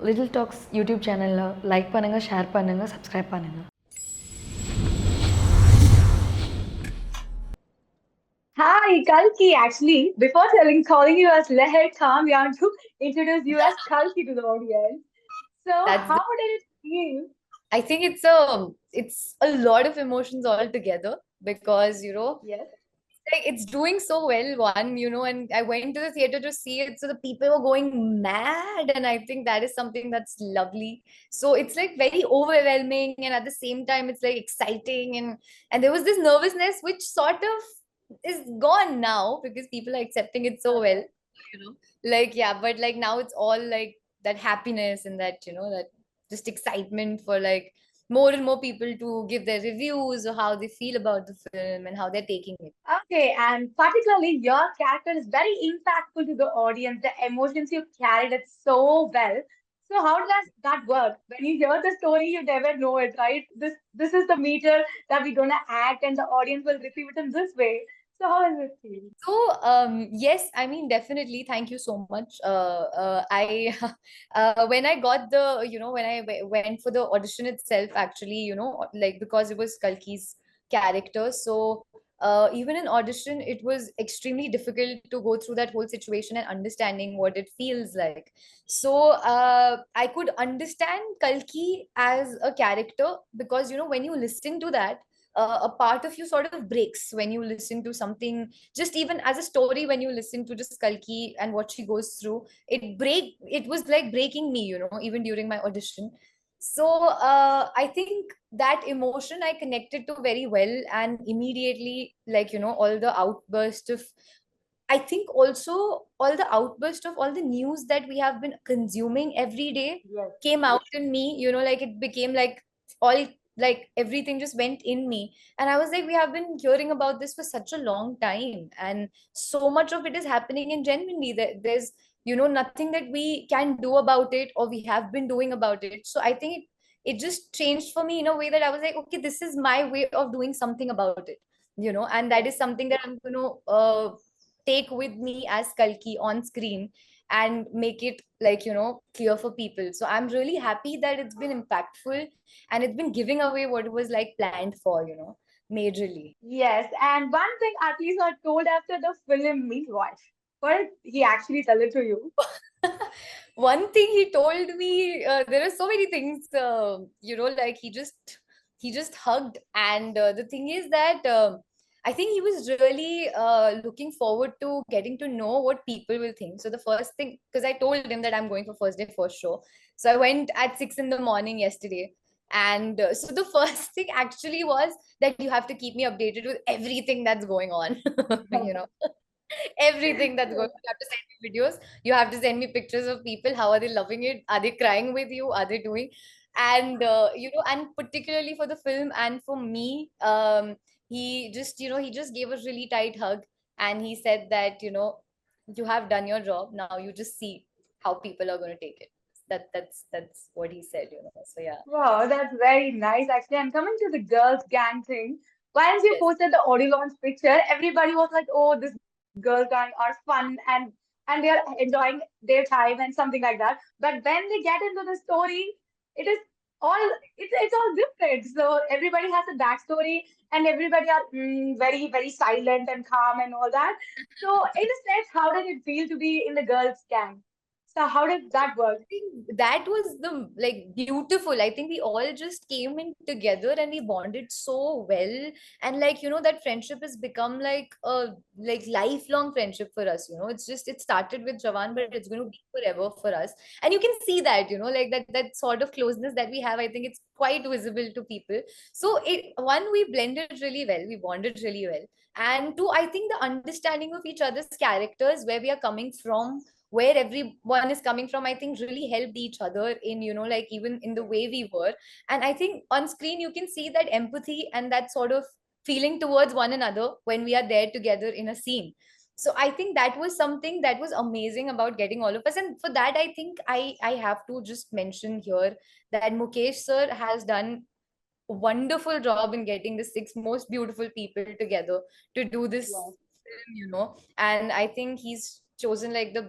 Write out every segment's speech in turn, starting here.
Little Talks YouTube சேனலில் like பண்ணுங்கள், share பண்ணுங்கள், சப்ஸ்கிரைப் பண்ணுங்கள். Hi, Kalki. Actually, before calling you as Lehar, we want to introduce you as Kalki to the audience. So, That's how did it feel? I think it's a lot of emotions all together because Yes. like it's doing so well, and I went to the theater to see it, so the people were going mad, and I think that is something that's lovely. So it's like very overwhelming, and at the same time it's like exciting, and there was this nervousness which sort of is gone now because people are accepting it so well, Okay. you know like, yeah, but like now it's all like that happiness and that that just excitement for like more and more people to give their reviews or how they feel about the film and how they're taking it. Okay, and particularly your character is very impactful to the audience. The emotions you carried it so well. So how does that work? When you hear the story, you never know it, right? This is the meter that we're gonna act, and the audience will receive it in this way. So how does it feel? So, yes, I mean, definitely. Thank you so much. I, when I got when I went for the audition itself, actually, like because it was Kalki's character. So, even in audition, it was extremely difficult to go through that whole situation and understanding what it feels like. So, I could understand Kalki as a character because, when you listen to that, a part of you sort of breaks when you listen to something, just even as a story. When you listen to just Kalki and what she goes through, it was like breaking me, even during my audition. So I think that emotion I connected to very well, and immediately, like, all the outburst of, I think also all the outburst of all the news that we have been consuming every day Yes. came out in me, like it became like all, like everything just went in me. And I was like, we have been hearing about this for such a long time. And so much of it is happening, and genuinely there's, nothing that we can do about it or we have been doing about it. So I think it just changed for me in a way that I was like, okay, this is my way of doing something about it, and that Yes. is something that I'm going to take with me as Kalki on screen and make it like, clear for people. So I'm really happy that it's been impactful and it's been giving away what it was like planned for, majorly. Yes, and one thing at least I told after the film, means what? What did he actually tell it to you? One thing he told me, there are so many things, like he just hugged. And the thing is that I think he was really looking forward to getting to know what people will think. So the first thing, because I told him that I'm going for first day first show, so I went at 6 in the morning yesterday. And so the first thing actually was that you have to keep me updated with everything that's going on. you know everything that's going on. You have to send me videos. You have to send me pictures of people. How are they loving it? Are they crying with you? Are they doing? And and particularly for the film and for me, he just gave a really tight hug, and he said that you have done your job. Now you just see how people are going to take it. That's what he said. So yeah. Wow, that's very nice actually. And coming to the girls' gang thing, once you Yes. posted the audio launch picture, everybody was like, "Oh, this girl gang are fun and they're enjoying their time and something like that." But when they get into the story, it is all it's all different. So everybody has a backstory, and everybody are very very silent and calm and all that. So in a sense, how did it feel to be in the girls' gang? So how did that work? Think that was the like beautiful. I think we all just came in together and we bonded so well. And like, that friendship has become like a like lifelong friendship for us. It started with Jawan, but it's going to be forever for us. And you can see that, like that sort of closeness that we have. I think it's quite visible to people. So we blended really well, we bonded really well. And two, I think the understanding of each other's characters, where we are coming from, where everyone is coming from, I think really helped each other in, like even in the way we were. And I think on screen you can see that empathy and that sort of feeling towards one another when we are there together in a scene. So I think that was something that was amazing about getting all of us. And for that, I think I have to just mention here that Mukesh sir has done a wonderful job in getting the six most beautiful people together to do this Yes. film, and I think he's chosen like the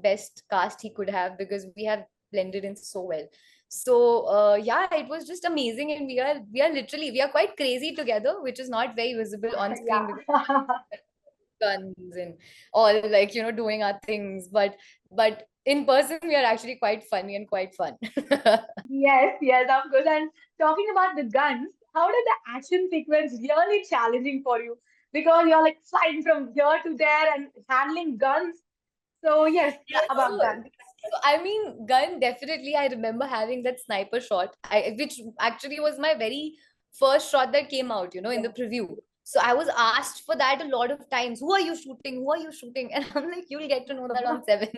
best cast he could have, because we have blended in so well. So yeah, it was just amazing, and we are quite crazy together, which is not very visible on screen because Yeah. guns and all, like, doing our things, but in person we are actually quite funny and quite fun. Yes, yes, of course. And talking about the guns, how did the action sequence really challenging for you? Because you're like flying from here to there and handling guns. So yes, Yeah, about so, that. I mean, gun, definitely. I remember having that sniper shot, which actually was my very first shot that came out, in the Yeah. preview. So I was asked for that a lot of times. Who are you shooting? Who are you shooting? And I'm like, you'll get to know that on seventh,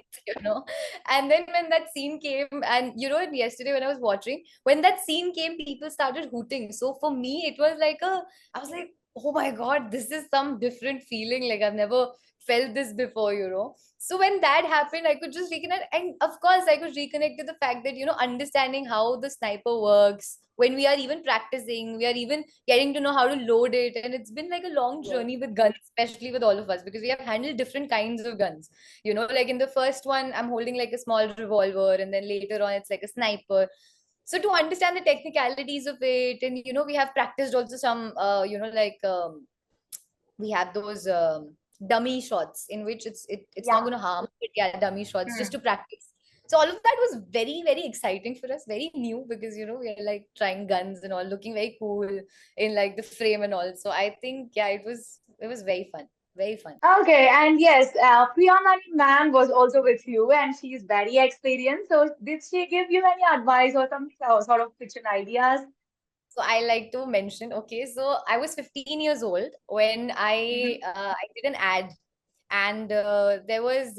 And then when that scene came, and and yesterday when I was watching, when that scene came, people started hooting. So for me, it was like I was like, oh my God, this is some different feeling. Like I've never felt this before. So when that happened, I could just reconnect. And of course, I could reconnect to the fact that, understanding how the sniper works, when we are even practicing, we are even getting to know how to load it. And it's been like a long Yes. journey with guns, especially with all of us, because we have handled different kinds of guns. Like in the first one, I'm holding like a small revolver, and then later on, it's like a sniper. So to understand the technicalities of it, and we have practiced also some, we have those dummy shots in which it's not Yeah. going to harm, but yeah, dummy shots just Hmm. to practice. So all of that was very, very exciting for us, very new, because we are like trying guns and all, looking very cool in like the frame and all. So I think, yeah, it was very fun, very fun. Okay, and yes, Priyanka ma'am was also with you, and she's very experienced. So did she give you any advice or some sort of fiction ideas? So I like to mention, okay, so I was 15 years old when I Hmm. I did an ad, and there was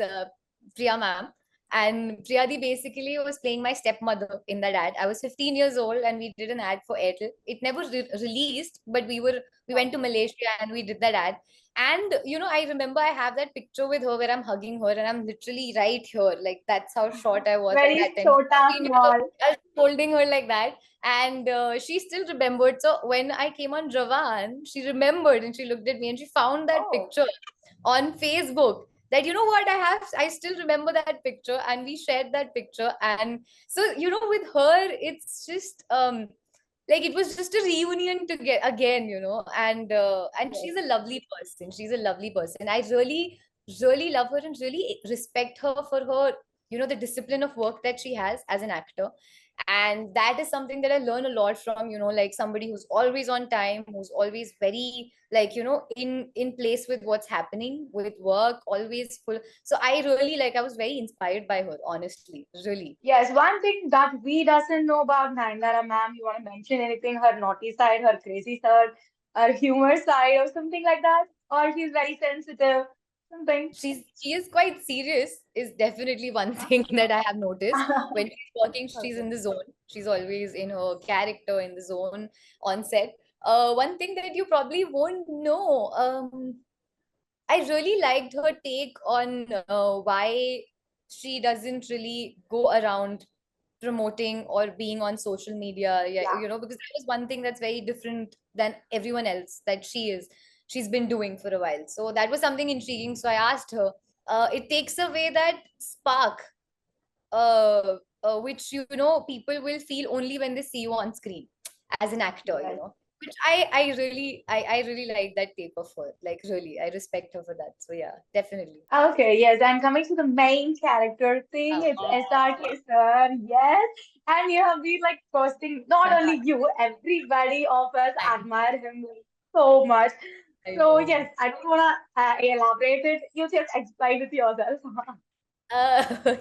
Priya ma'am, and Priyadi basically was playing my stepmother in that ad. I was 15 years old, and we did an ad for Airtel. It never released, but we went to Okay. Malaysia and we did that ad. And I remember I have that picture with her where I'm hugging her, and I'm literally right here, like that's how short I was at Very that time. chota 15 years old, small. I was holding her like that, and she still remembered. So when I came on Jawan, she remembered and she looked at me and she found that Oh, picture on Facebook. That, what, I still remember that picture, and we shared that picture. And so with her, it's just like it was just a reunion to get again, and yes. she's a lovely person. She's a lovely person. I really, really love her and really respect her for her, the discipline of work that she has as an actor. And that is something that I learn a lot from, like somebody who's always on time, who's always very, like, in place with what's happening with work, always full. So I really, like, I was very inspired by her, honestly, really. Yes, one thing that we doesn't know about Nayantara ma'am, you want to mention anything, her naughty side, her crazy side, her humor side, or something like that? Or she's very sensitive, something. She is quite serious, is definitely one thing that I have noticed. When she's working, she's Okay. in the zone. She's always in her character, in the zone, on set. One thing that you probably won't know, I really liked her take on why she doesn't really go around promoting or being on social media. Yeah, Yeah. because that was one thing that's very different than everyone else that she's been doing for a while. So that was something intriguing. So I asked her. It takes away that spark, which people will feel only when they see you on screen as an actor, Yes. which I really like that take of her. Like, really, I respect her for that. So yeah, definitely. Okay, yes, and coming to the main character thing, Uh, it's SRK sir, yes. And you have been like posting, not only you, everybody of us I admire him so much. I So know. yes, I don't wanna elaborate it. You just explain it yourself.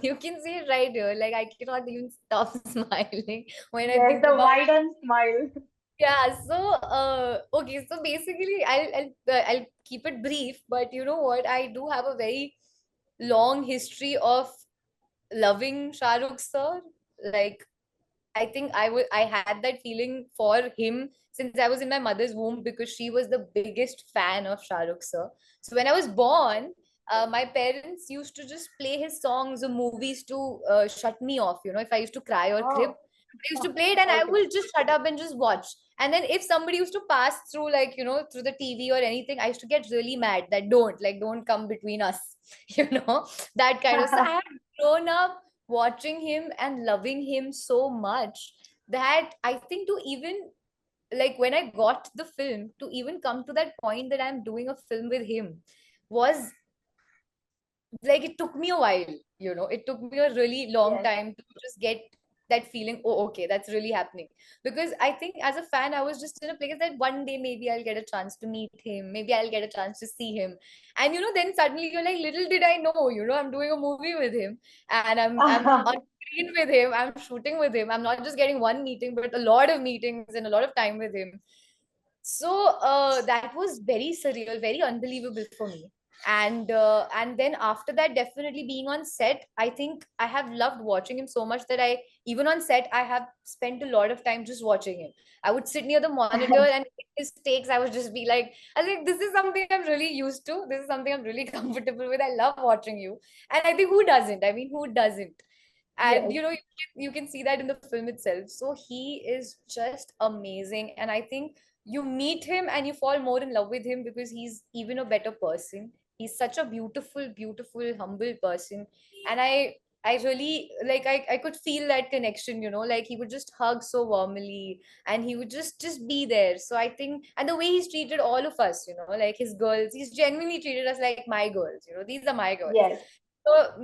You can see it right here. Like, I cannot even stop smiling when I Yes, think the about. wide and smile. Yeah, so okay, so basically I'll keep it brief, but you know what? I do have a very long history of loving Shahrukh sir. Like, I think I had that feeling for him since I was in my mother's womb, because she was the biggest fan of Shahrukh sir. So when I was born, my parents used to just play his songs or movies to shut me off. If I used to cry or crib, Oh, they used to play it, and I okay. will just shut up and just watch. And then if somebody used to pass through, like, through the TV or anything, I used to get really mad that don't come between us, that kind of. So I have grown up watching him and loving him so much that I think to even like when I got the film, to even come to that point that I'm doing a film with him was like it took me a while, it took me a really long Yes. time to just get that feeling, oh okay, that's really happening. Because I think as a fan I was just in a place that one day maybe I'll get a chance to meet him, maybe I'll get a chance to see him. And then suddenly you're like, little did I know, I'm doing a movie with him, and I'm on screen with him, I'm shooting with him, I'm not just getting one meeting but a lot of meetings and a lot of time with him. So that was very surreal, very unbelievable for me. And then after that, definitely being on set, I think I have loved watching him so much that I even on set I have spent a lot of time just watching him. I would sit near the monitor and his takes, I would just be like, I think this is something I'm really used to. This is something I'm really comfortable with. I love watching you. And I think who doesn't? I mean, who doesn't? And Yes. you can see that in the film itself. So he is just amazing. And I think you meet him and you fall more in love with him because he's even a better person. He's such a beautiful, beautiful, humble person. And I really like I could feel that connection, like he would just hug so warmly and he would just be there. So I think, and the way he's treated all of us, like his girls, he's genuinely treated us like my girls, these are my girls. Yes. So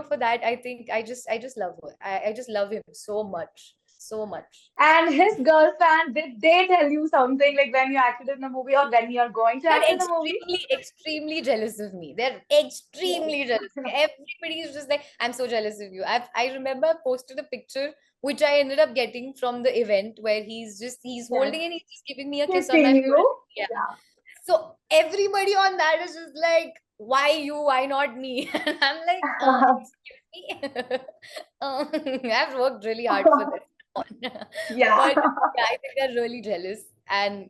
for that, I think I just love her. I just love him so much, so much. And his girlfriend, did they tell you something like when you acted in the movie or when you're going to act They're in the movie? extremely, extremely jealous of me. They're Yes. extremely jealous. Everybody is just like, I'm so jealous of you. I remember I posted a picture which I ended up getting from the event where he's Yes. holding and he's just giving me a kiss on my Kissing forehead. you. Yeah. Yeah. So everybody on that is just like, why you? Why not me? And I'm like, excuse me. I've worked really hard for this one. Yeah. But yeah, I think they're really jealous. And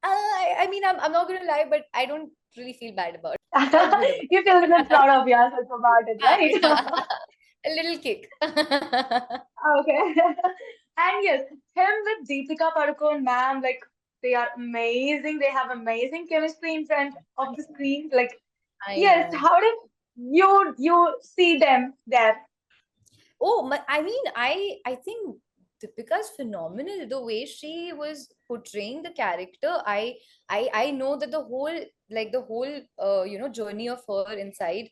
I mean, I'm not gonna lie, but I don't really feel bad about it. I felt good about You feel a bit it. proud of yourself about it, right? Yeah. A little kick. Okay. And yes, him with Deepika Padukone, ma'am, like they are amazing. They have amazing chemistry in front of the screen. Like, I yes, know. how did you see them there? Oh, I mean, I think Deepika's phenomenal. The way she was portraying the character, I know that the whole journey of her inside,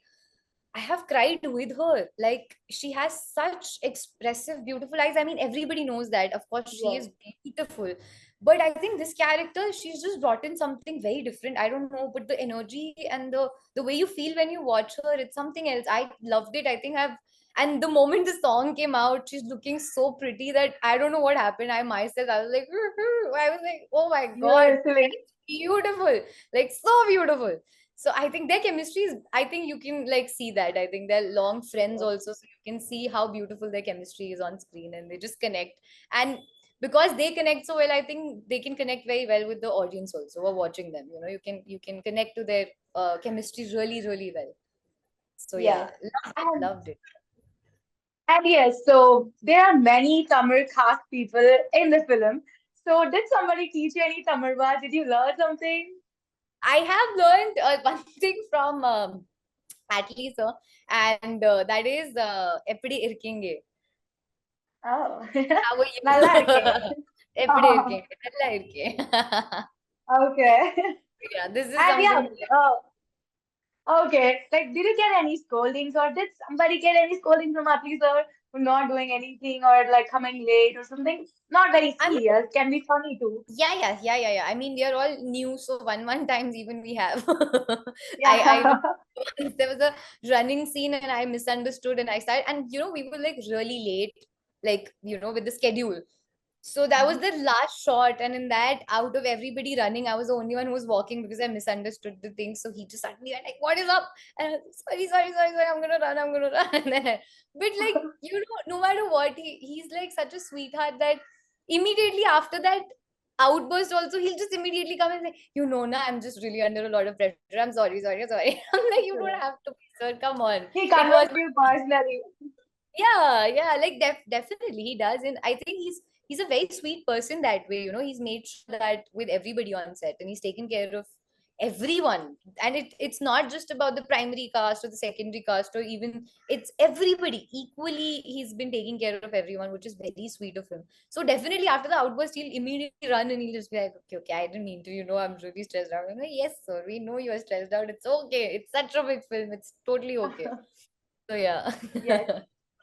I have cried with her. Like she has such expressive, beautiful eyes. I mean, everybody knows that. Of course, she Yes. is beautiful. But I think this character, she's just brought in something very different. I don't know, but the energy and the way you feel when you watch her, it's something else. I loved it. I think I've and the moment the song came out, she's looking so pretty that I don't know what happened. I was like, I was like, oh my You God, were silly. that's beautiful. Like so beautiful. So I think their chemistry is, I think you can like see that. I think they're long friends Yes. also. So you can see how beautiful their chemistry is on screen and they just connect. And because they connect so well, I think they can connect very well with the audience also who are watching them. You can connect to their chemistry really, really well. So yeah, Yes. loved it, And loved it. and yes, so there are many Tamil cast people in the film. So did somebody teach you any Tamil words? Did you learn something? I have learned one thing from atlee sir, and that is எப்படி இருக்கீங்க? Oh, How are you? நல்லா இருக்கேன். எப்படி இருக்கீங்க? நல்லா இருக்கேன். Okay. Yeah, this is And yeah, something. okay. Like, did you get any scoldings, or did somebody get any scoldings from Atlee sir for not doing anything, or like coming late or something? Not very I mean, serious. Can be funny too. yeah. I mean, we are all new, so one times even we have. I Yeah. know once there was a running scene and I misunderstood and I started, and we were like really late, like with the schedule. So that was Mhm. the last shot, and in that, out of everybody running, I was the only one who was walking because I misunderstood the thing. So he just suddenly went like, "What is up?" And I was, sorry, I'm gonna run. And then, but like no matter what, he's like such a sweetheart that immediately after that outburst, also he'll just immediately come and say, "Na, I'm just really under a lot of pressure. I'm sorry." I'm like, "You don't have to be, sir. Come on. He It was." converts you personally. Yeah, like definitely he does, and I think he's a very sweet person that way. He's made sure that with everybody on set, and he's taken care of everyone. And it's not just about the primary cast or the secondary cast, or even, it's everybody equally. He's been taking care of everyone, which is very sweet of him. So definitely after the outburst, he'll immediately run and he'll just be like, okay, okay, I didn't mean to, I'm really stressed out. I'm like, yes sir, we know you're stressed out, it's okay, it's such a big film, it's totally okay. So yeah. Yes.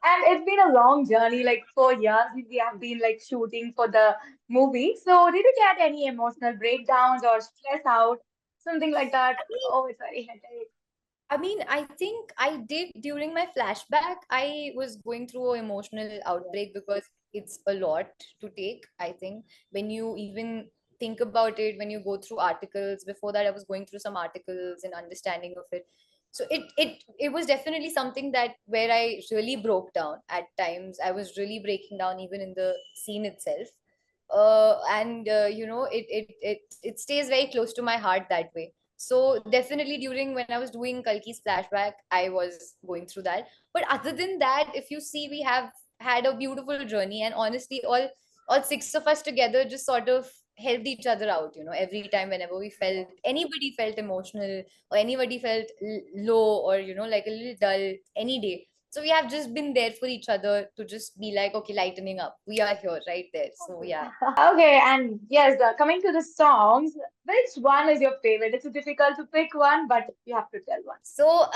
And it's been a long journey, like 4 years we have been like shooting for the movie. So did you get any emotional breakdowns or stress out, something like that? Oh, it's very hectic. I mean, I think I did during my flashback. I was going through an emotional Yes. outbreak because it's a lot to take. I think when you even think about it, when you go through articles, before that, I was going through some articles and understanding of it. So it was definitely something that where I really broke down at times. I was really breaking down even in the scene itself. And it stays very close to my heart that way. So definitely during when I was doing Kalki's flashback, I was going through that. But other than that, if you see, we have had a beautiful journey, and honestly, all six of us together just sort of helped each other out. Every time whenever we felt anybody felt emotional or anybody felt low, or like a little dull any day. So we have just been there for each other to just be like, okay, lightening up. We are here, right there. So yeah. Okay, and yes, coming to the songs, which one is your favorite? It's difficult to pick one, but you have to tell one. So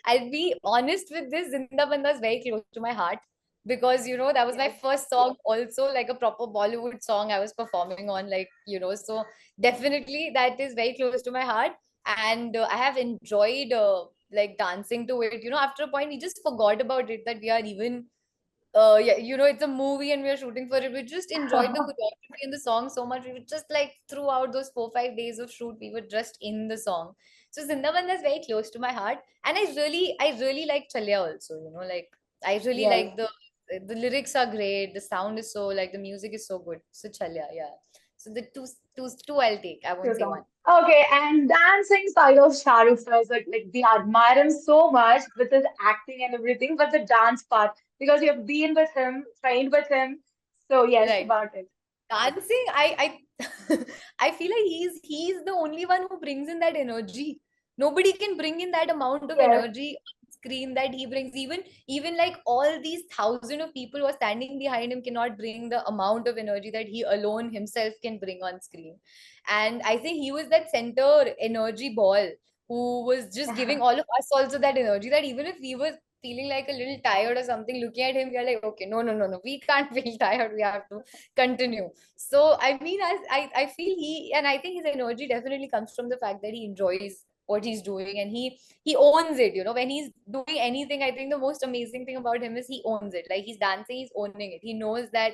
I'll be honest with this. Zinda Banda is very close to my heart because that was my Yes. first song, also like a proper Bollywood song I was performing on, like so definitely that is very close to my heart, and I have enjoyed like dancing to it. After a point, we just forgot about it that we are even yeah, it's a movie and we are shooting for it. We just enjoyed the choreography and the song so much. We were just like throughout those 4 5 days of shoot, we were just in the song. So Zindaband is very close to my heart, and I really like Chalya also. Like I really Yes. like the lyrics are great. The sound is so like the music is so good. So Chalya, yeah. So the two I'll take. I won't Two say songs. one. Okay, and dancing side of Shahrukh first, like we admire him so much with his acting and everything, but the dance part, because you have been with him, trained with him. So yes, Right. about it. Dancing, I I feel like he's the only one who brings in that energy. Nobody can bring in that amount of Yes. energy on screen that he brings. Even like all these thousands of people who are standing behind him cannot bring the amount of energy that he alone himself can bring on screen. And I think he was that center energy ball who was just giving all of us also that energy, that even if we were feeling like a little tired or something, looking at him, we are like, okay, no, no, no, no, we can't feel tired. We have to continue. So I mean, as I feel and I think his energy definitely comes from the fact that he enjoys what he's doing, and he owns it. When he's doing anything, I think the most amazing thing about him is he owns it. Like he's dancing, he's owning it. He knows that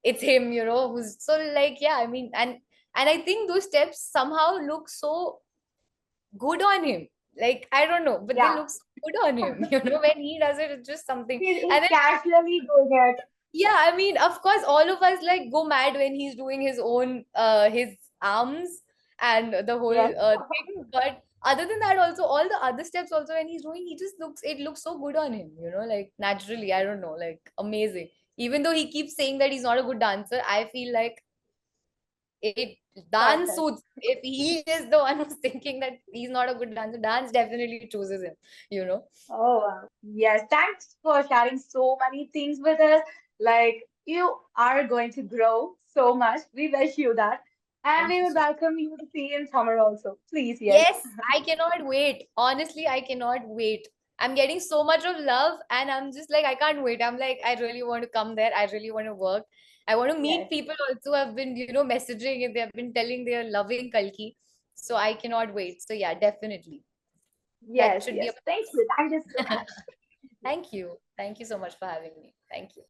it's him, who's so like, yeah, I mean, and I think those steps somehow look so good on him. Like I don't know, but they Yeah. look so good on him. When he does it, it's just something. He's And then casually doing it. yeah, I mean, of course, all of us like go mad when he's doing his own his arms and the whole Yes. thing. But other than that, also all the other steps also when he's doing, he just looks so good on him, like naturally. I don't know, like amazing. Even though he keeps saying that he's not a good dancer, I feel like it dance Perfect. suits. If he is the one who's thinking that he's not a good dancer, dance definitely chooses him, you know. Oh, wow. Yes. Thanks for sharing so many things with us. Like, you are going to grow so much. We wish you that. And Thank we you would so welcome you to see in summer also. Please, yes. Yes, I cannot wait. Honestly, I cannot wait. I'm getting so much of love, and I'm just like, I can't wait. I'm like, I really want to come there. I really want to work. I want to meet Yes. people also who have been, messaging and they have been telling they are loving Kalki. So I cannot wait. So yeah, definitely. That Yes, should be yes. a Thank you. Thank you so much. Thank you. Thank you so much for having me. Thank you.